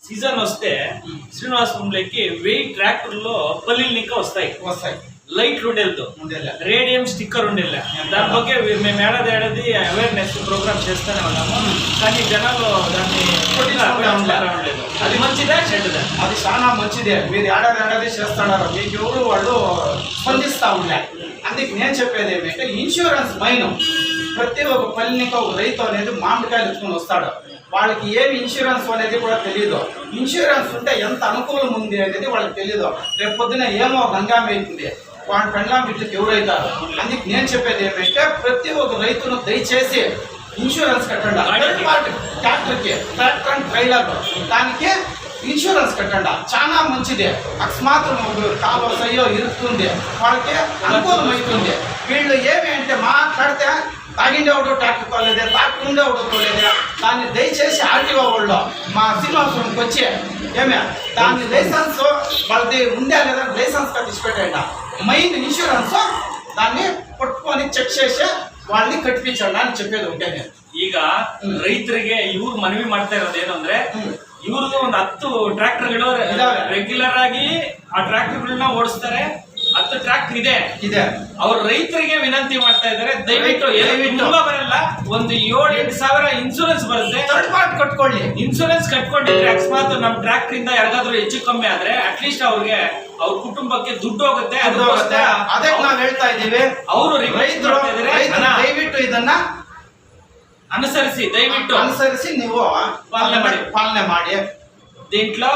Season వస్తే శ్రీనివాసపురంలోకి 1000 ట్రాక్టర్లో పల్లీలు ఇంకా వస్తాయి లైట్లు ఉండేది రేడియం స్టిక్కర్ ఉండేది దాని ಬಗ್ಗೆ మేము ఏడాది అవేర్నెస్ ప్రోగ్రామ్ చేస్తూనే ఉన్నాము కానీ జనాలు దాన్ని ఉండలేదు. అది మంచిదా చెడ్డదా? అది చాలా మంచిదే. మీరు ఏడాది చేస్తున్నారు, మీకు ఎవరు వాళ్ళు స్పందిస్తూ ఉండే. అందుకే నేను చెప్పేది ఏమంటే ఇన్సూరెన్స్ మైన్ ప్రతి ఒక్క పల్లెనికి ఒక రైతు అనేది మామిడికాయలు ఎత్తుకొని వస్తాడు. వాళ్ళకి ఏమి ఇన్సూరెన్స్ అనేది కూడా తెలియదు. ఇన్సూరెన్స్ ఉంటే ఎంత అనుకూలం ఉంది అనేది వాళ్ళకి తెలియదు. రేపు పొద్దున ఏమో హంగామా అవుతుంది, వాళ్ళ పెళ్ళాం వీటికి ఎవరైతారు. అందుకే నేను చెప్పేది ఏమంటే ప్రతి ఒక్క రైతును దయచేసి ఇన్సూరెన్స్ కట్టండి. ట్రాక్టర్కి ట్రాక్టర్ అండ్ ట్రైలర్ దానికి ఇన్సూరెన్స్ కట్టండి, చాలా మంచిది. అకస్మాత్ కావసయ్యో ఇరుస్తుంది, వాళ్ళకి అనుకూలం అవుతుంది. వీళ్ళు ఏమి అంటే మాట్లాడితే తాగిండేవాడు ట్రాక్టర్ తోలేదే, తాకుండేవాడు తోలేదే. దాన్ని దయచేసి ఆర్టీఓ వాళ్ళు మా శ్రీనివాసపురంకి వచ్చి ఏమే దాని లైసెన్స్ వాళ్ళది ఉందా లేదా లైసెన్స్ తీసిపెట్టండి. మెయిన్ ఇన్సూరెన్స్ దాన్ని పట్టుకొని చెక్ చేసి వాళ్ళని ಕಟ್ಟಿಪಿಸೋಣ అని చెప్పేది ఉంటే నేను ಈಗ ರೈತರಿಗೆ ಇವ್ರು ಮನವಿ ಮಾಡ್ತಾ ಇರೋದು ಏನು ಅಂದ್ರೆ ಇವ್ರದ್ದು ಒಂದು 10 ಟ್ರ್ಯಾಕ್ಟರ್ಗಳು ರೆಗ್ಯುಲರ್ ಆಗಿ ಆ ಟ್ರ್ಯಾಕ್ಟರ್ಗಳನ್ನ ಓಡಿಸ್ತಾರೆ. 10 ಟ್ರ್ಯಾಕ್ಟರ್ ಇದೆ. ಅವ್ರ ರೈತರಿಗೆ ವಿನಂತಿ ಮಾಡ್ತಾ ಇದ್ದಾರೆ, ದಯವಿಟ್ಟು ತುಂಬಾ ಬರಲ್ಲ, ಒಂದು 7-8 ಸಾವಿರ ಇನ್ಸೂರೆನ್ಸ್ ಬರುತ್ತೆ, ಥರ್ಡ್ ಪಾರ್ಟಿ ಕಟ್ಕೊಳ್ಳಿ. ಇನ್ಸೂರೆನ್ಸ್ ಕಟ್ಕೊಂಡಿದ್ರೆ ಅಕಸ್ಮಾತ್ ನಮ್ಮ ಟ್ರ್ಯಾಕ್ಟರ್ ಇಂದ ಯಾರಿಗಾದ್ರೂ ಹೆಚ್ಚು ಕಮ್ಮಿ ಆದ್ರೆ ಅಟ್ಲೀಸ್ಟ್ ಅವ್ರಿಗೆ ಅವ್ರ ಕುಟುಂಬಕ್ಕೆ ದುಡ್ಡು ಹೋಗುತ್ತೆ. ಅದಕ್ಕೆ ನಾವು ಹೇಳ್ತಾ ಇದ್ದೀವಿ, ಅವರು ದಯವಿಟ್ಟು ಇದನ್ನ ಅನುಸರಿಸಿ ನೀವು ಪಾಲನೆ ಮಾಡಿ. దీంట్లో